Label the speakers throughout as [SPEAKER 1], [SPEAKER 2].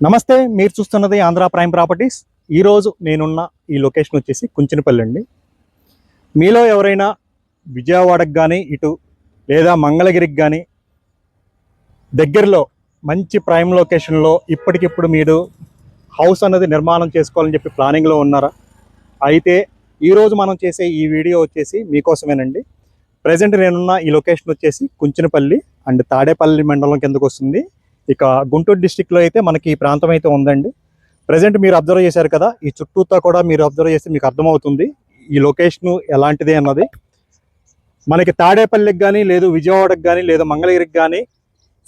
[SPEAKER 1] నమస్తే, మీరు చూస్తున్నది ఆంధ్ర ప్రైమ్ ప్రాపర్టీస్. ఈరోజు నేనున్న ఈ లొకేషన్ వచ్చేసి కుంచినపల్లి అండి. మీలో ఎవరైనా విజయవాడకు కానీ ఇటు లేదా మంగళగిరికి కానీ దగ్గరలో మంచి ప్రైమ్ లొకేషన్లో ఇప్పటికిప్పుడు మీరు హౌస్ అన్నది నిర్మాణం చేసుకోవాలని చెప్పి ప్లానింగ్లో ఉన్నారా? అయితే ఈరోజు మనం చేసే ఈ వీడియో వచ్చేసి మీకోసమేనండి. ప్రజెంట్ నేనున్న ఈ లొకేషన్ వచ్చేసి కుంచినపల్లి అండ్ తాడేపల్లి మండలం కిందకు వస్తుంది. ఇక గుంటూరు డిస్టిక్లో అయితే మనకి ఈ ప్రాంతం అయితే ఉందండి. ప్రజెంట్ మీరు అబ్జర్వ్ చేశారు కదా, ఈ చుట్టూతో కూడా మీరు అబ్జర్వ్ చేస్తే మీకు అర్థమవుతుంది ఈ లొకేషను ఎలాంటిది అన్నది. మనకి తాడేపల్లికి కానీ లేదు విజయవాడకి కానీ లేదు మంగళగిరికి కానీ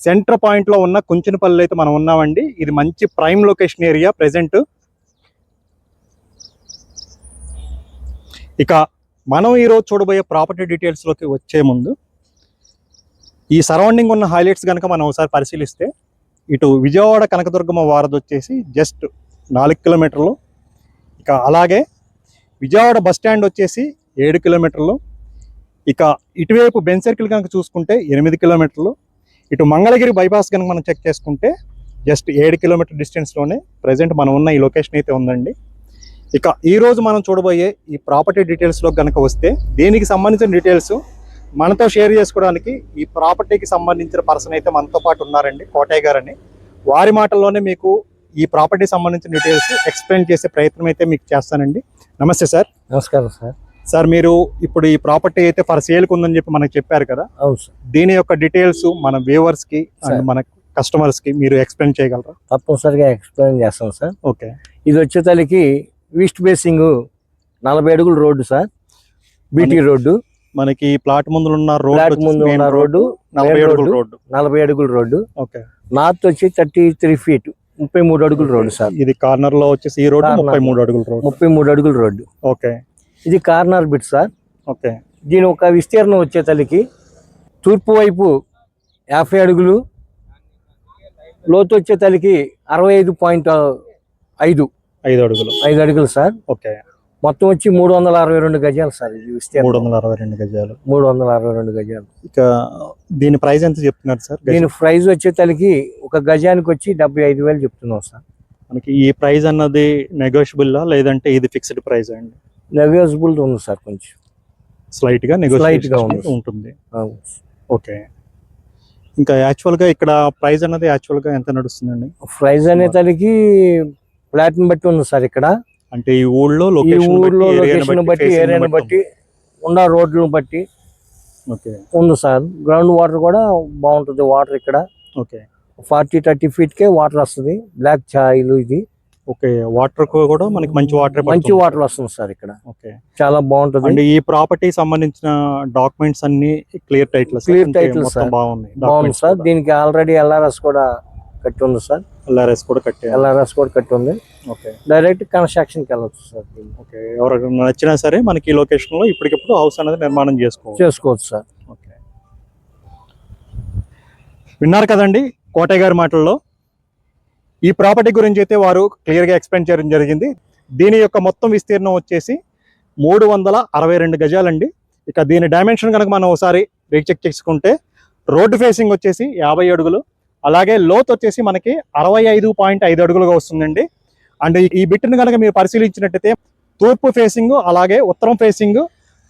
[SPEAKER 1] సెంటర్ పాయింట్లో ఉన్న కుంచినపల్లి అయితే మనం ఉన్నామండి. ఇది మంచి ప్రైమ్ లొకేషన్ ఏరియా ప్రజెంట్. ఇక మనం ఈరోజు చూడబోయే ప్రాపర్టీ డీటెయిల్స్లోకి వచ్చే ముందు ఈ సరౌండింగ్ ఉన్న హైలైట్స్ కనుక మనం ఒకసారి పరిశీలిస్తే, ఇటు విజయవాడ కనకదుర్గమ్మ వారధి వచ్చేసి జస్ట్ 4 కిలోమీటర్లు. ఇక అలాగే విజయవాడ బస్ స్టాండ్ వచ్చేసి 7 కిలోమీటర్లు. ఇక ఇటువైపు బెన్ సర్కిల్ కనుక చూసుకుంటే 8 కిలోమీటర్లు. ఇటు మంగళగిరి బైపాస్ కనుక మనం చెక్ చేసుకుంటే జస్ట్ 7 కిలోమీటర్ డిస్టెన్స్లోనే ప్రజెంట్ మనం ఉన్న ఈ లొకేషన్ అయితే ఉందండి. ఇక ఈరోజు మనం చూడబోయే ఈ ప్రాపర్టీ డీటెయిల్స్లో కనుక వస్తే, దీనికి సంబంధించిన డీటెయిల్స్ మనతో షేర్ చేసుకోవడానికి ఈ ప్రాపర్టీకి సంబంధించిన పర్సన్ అయితే మనతో పాటు ఉన్నారండి, కోటయ్య గారని. వారి మాటల్లోనే మీకు ఈ ప్రాపర్టీకి సంబంధించిన డీటెయిల్స్ ఎక్స్ప్లెయిన్ చేసే ప్రయత్నం అయితే మీకు చేస్తానండి. నమస్తే సార్.
[SPEAKER 2] నమస్కారం సార్.
[SPEAKER 1] సార్, మీరు ఇప్పుడు ఈ ప్రాపర్టీ అయితే ఫర్ సేల్కి ఉందని చెప్పి మనకు చెప్పారు కదా.
[SPEAKER 2] అవును సార్.
[SPEAKER 1] దీని యొక్క డీటెయిల్స్ మన వ్యూవర్స్కి అండ్ మన కస్టమర్స్కి మీరు ఎక్స్ప్లెయిన్ చేయగలరా?
[SPEAKER 2] తప్పనిసరిగా ఎక్స్ప్లెయిన్ చేస్తాం సార్.
[SPEAKER 1] ఓకే.
[SPEAKER 2] ఇది వచ్చేతలకి ఈస్ట్ ఫేసింగ్ 40 అడుగుల రోడ్డు సార్, బీటీ రోడ్డు.
[SPEAKER 1] మనకి ప్లాట్ ముందు ఉన్న
[SPEAKER 2] ముందు ఉన్న రోడ్డు
[SPEAKER 1] 40 అడుగుల రోడ్డు.
[SPEAKER 2] 40 అడుగుల రోడ్డు.
[SPEAKER 1] ఓకే.
[SPEAKER 2] నార్త్ వచ్చి 33 ఫీట్ 33 అడుగుల రోడ్డు సార్.
[SPEAKER 1] ఇది కార్నర్ లో వచ్చేసి ఈ రోడ్డు 33 అడుగుల రోడ్డు.
[SPEAKER 2] 33 అడుగుల రోడ్డు.
[SPEAKER 1] ఓకే.
[SPEAKER 2] ఇది కార్నర్ బిట్ సార్.
[SPEAKER 1] ఓకే.
[SPEAKER 2] దీని ఒక విస్తీర్ణం వచ్చేతలకి తూర్పు వైపు 50 అడుగులు, లోతు వచ్చేతలకి 65.5 అడుగులు సార్.
[SPEAKER 1] ఓకే.
[SPEAKER 2] మొత్తం వచ్చి 362 గజాలు సార్. ఇది విస్తీర్ణం
[SPEAKER 1] 362 గజాలు.
[SPEAKER 2] 362 గజాలు.
[SPEAKER 1] ఇక దీని ప్రైస్ ఎంత చెప్తున్నారు సార్?
[SPEAKER 2] దీని ప్రైస్ వచ్చేతలకి ఒక గజానికి వచ్చి 75,000 చెప్తున్నాం సార్.
[SPEAKER 1] మనకి ఈ ప్రైస్ అన్నది నెగోషియబుల్ లేదంటే ఇది ఫిక్స్డ్ ప్రైస్ అండి?
[SPEAKER 2] నెగోషియబుల్ ఉంది సార్, కొంచెం
[SPEAKER 1] స్లైట్ గా ఉంటుంది. ఓకే. ఇంకా యాక్చువల్ గా ఇక్కడ ప్రైస్ అన్నది యాక్చువల్ గా ఎంత నడుస్తుందండి?
[SPEAKER 2] ప్రైస్ అనేతలకి ఫ్లాట్ ని బట్టి ఉంది సార్. ఇక్కడ
[SPEAKER 1] అంటే ఈ ఊళ్ళో
[SPEAKER 2] లొకేషన్ బట్టి, ఏరియాని బట్టి, ఉన్న రోడ్లను బట్టి ఉంది సార్. గ్రౌండ్ వాటర్ కూడా బాగుంటుంది. వాటర్ ఇక్కడ 40-30 ఫీట్ కే వాటర్ వస్తుంది. బ్లాక్ చాయిల్ ఇది.
[SPEAKER 1] ఓకే. వాటర్ కూడా మనకి మంచి వాటర్ వస్తుంది
[SPEAKER 2] సార్ ఇక్కడ. ఓకే. చాలా బాగుంటుంది.
[SPEAKER 1] అండ్ ఈ ప్రాపర్టీ సంబంధించిన డాక్యుమెంట్స్ అన్ని క్లియర్ టైటిల్
[SPEAKER 2] బాగుంది సార్. దీనికి ఆల్రెడీ ఎల్ఆర్ఎస్ కూడా కట్టి ఉంది సార్.
[SPEAKER 1] ఎల్ఆర్ఎస్
[SPEAKER 2] కూడా కట్టి ఉంది. ఓకే. డైరెక్ట్ కన్స్ట్రక్షన్ కి వెళ్ళొచ్చు సార్.
[SPEAKER 1] ఓకే. ఎవరికి నచ్చినా సరే మనకి ఈ లొకేషన్ లో ఇప్పటికిప్పుడు హౌస్ అనేది నిర్మాణం చేసుకోవచ్చు సార్. ఓకే. విన్నారు కదండి కోటయ్య గారి మాటల్లో. ఈ ప్రాపర్టీ గురించి అయితే వారు క్లియర్గా ఎక్స్ప్లెయిన్ చేయడం జరిగింది. దీని యొక్క మొత్తం విస్తీర్ణం వచ్చేసి 362 గజాలండి. ఇక దీని డైమెన్షన్ కనుక మనం ఒకసారి రీచెక్ చేసుకుంటే, రోడ్డు ఫేసింగ్ వచ్చేసి 50 అడుగులు, అలాగే లోత్ వచ్చేసి మనకి 65.5 అడుగులుగా వస్తుందండి. అండ్ ఈ బిట్ని కనుక మీరు పరిశీలించినట్టయితే తూర్పు ఫేసింగ్ అలాగే ఉత్తరం ఫేసింగ్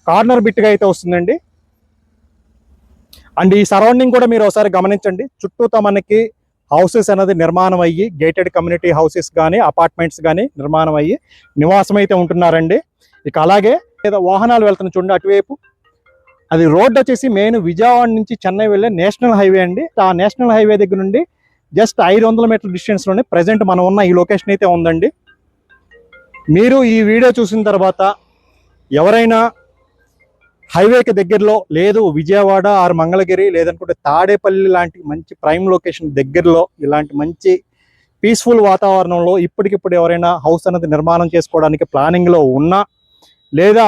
[SPEAKER 1] కార్నర్ బిట్గా అయితే వస్తుందండి. అండ్ ఈ సరౌండింగ్ కూడా మీరు ఒకసారి గమనించండి. చుట్టూతో మనకి హౌసెస్ అనేది నిర్మాణం అయ్యి, గేటెడ్ కమ్యూనిటీ హౌసెస్ కానీ అపార్ట్మెంట్స్ కానీ నిర్మాణం అయ్యి నివాసం అయితే ఉంటున్నారండి. ఇక అలాగే ఏదో వాహనాలు వెళ్తున్న చూడండి అటువైపు, అది రోడ్ వచ్చేసి మెయిన్ విజయవాడ నుంచి చెన్నై వెళ్ళే నేషనల్ హైవే అండి. ఆ నేషనల్ హైవే దగ్గర నుండి జస్ట్ 500 మీటర్ డిస్టెన్స్లోనే ప్రజెంట్ మనం ఉన్న ఈ లొకేషన్ అయితే ఉందండి. మీరు ఈ వీడియో చూసిన తర్వాత ఎవరైనా హైవేకి దగ్గరలో లేదు విజయవాడ ఆర్ మంగళగిరి లేదనుకుంటే తాడేపల్లి లాంటి మంచి ప్రైమ్ లొకేషన్ దగ్గరలో ఇలాంటి మంచి పీస్ఫుల్ వాతావరణంలో ఇప్పటికిప్పుడు ఎవరైనా హౌస్ అనేది నిర్మాణం చేసుకోవడానికి ప్లానింగ్లో ఉన్నా, లేదా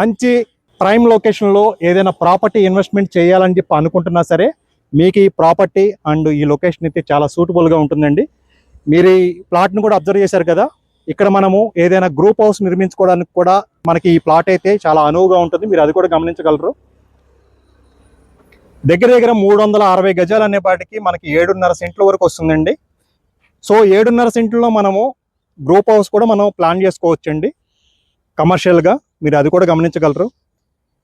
[SPEAKER 1] మంచి ప్రైమ్ లొకేషన్లో ఏదైనా ప్రాపర్టీ ఇన్వెస్ట్మెంట్ చేయాలని చెప్పి అనుకుంటున్నా సరే, మీకు ఈ ప్రాపర్టీ అండ్ ఈ లొకేషన్ అయితే చాలా సూటబుల్గా ఉంటుందండి. మీరు ఈ ప్లాట్ను కూడా అబ్జర్వ్ చేశారు కదా. ఇక్కడ మనము ఏదైనా గ్రూప్ హౌస్ నిర్మించుకోవడానికి కూడా మనకి ఈ ప్లాట్ అయితే చాలా అనువుగా ఉంటుంది. మీరు అది కూడా గమనించగలరు. దగ్గర 360 గజాలు అనేపాటికి మనకి 7.5 సెంట్ల వరకు వస్తుందండి. సో 7.5 సెంట్లో మనము గ్రూప్ హౌస్ కూడా మనం ప్లాన్ చేసుకోవచ్చండి కమర్షియల్గా. మీరు అది కూడా గమనించగలరు.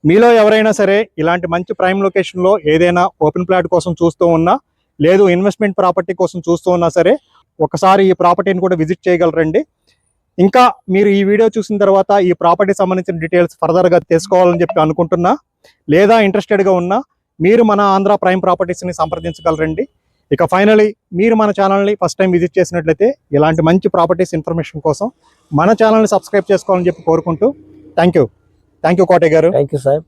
[SPEAKER 1] మీలో ఎవరైనా సరే ఇలాంటి మంచి ప్రైమ్ లొకేషన్లో ఏదైనా ఓపెన్ ప్లాట్ కోసం చూస్తూ ఉన్నా, లేదు ఇన్వెస్ట్మెంట్ ప్రాపర్టీ కోసం చూస్తూ ఉన్నా సరే ఒకసారి ఈ ప్రాపర్టీని కూడా విజిట్ చేయగలరండి. ఇంకా మీరు ఈ వీడియో చూసిన తర్వాత ఈ ప్రాపర్టీ సంబంధించిన డీటెయిల్స్ ఫర్దర్గా తెలుసుకోవాలని చెప్పి అనుకుంటున్నా, లేదా ఇంట్రెస్టెడ్గా ఉన్నా మీరు మన ఆంధ్ర ప్రైమ్ ప్రాపర్టీస్ని సంప్రదించగలరండి. ఇక ఫైనలీ మీరు మన ఛానల్ని ఫస్ట్ టైం విజిట్ చేసినట్లయితే ఇలాంటి మంచి ప్రాపర్టీస్ ఇన్ఫర్మేషన్ కోసం మన ఛానల్ని సబ్స్క్రైబ్ చేసుకోవాలని చెప్పి కోరుకుంటూ థ్యాంక్ యూ కోటయ్య గారు.
[SPEAKER 2] Thank you sir.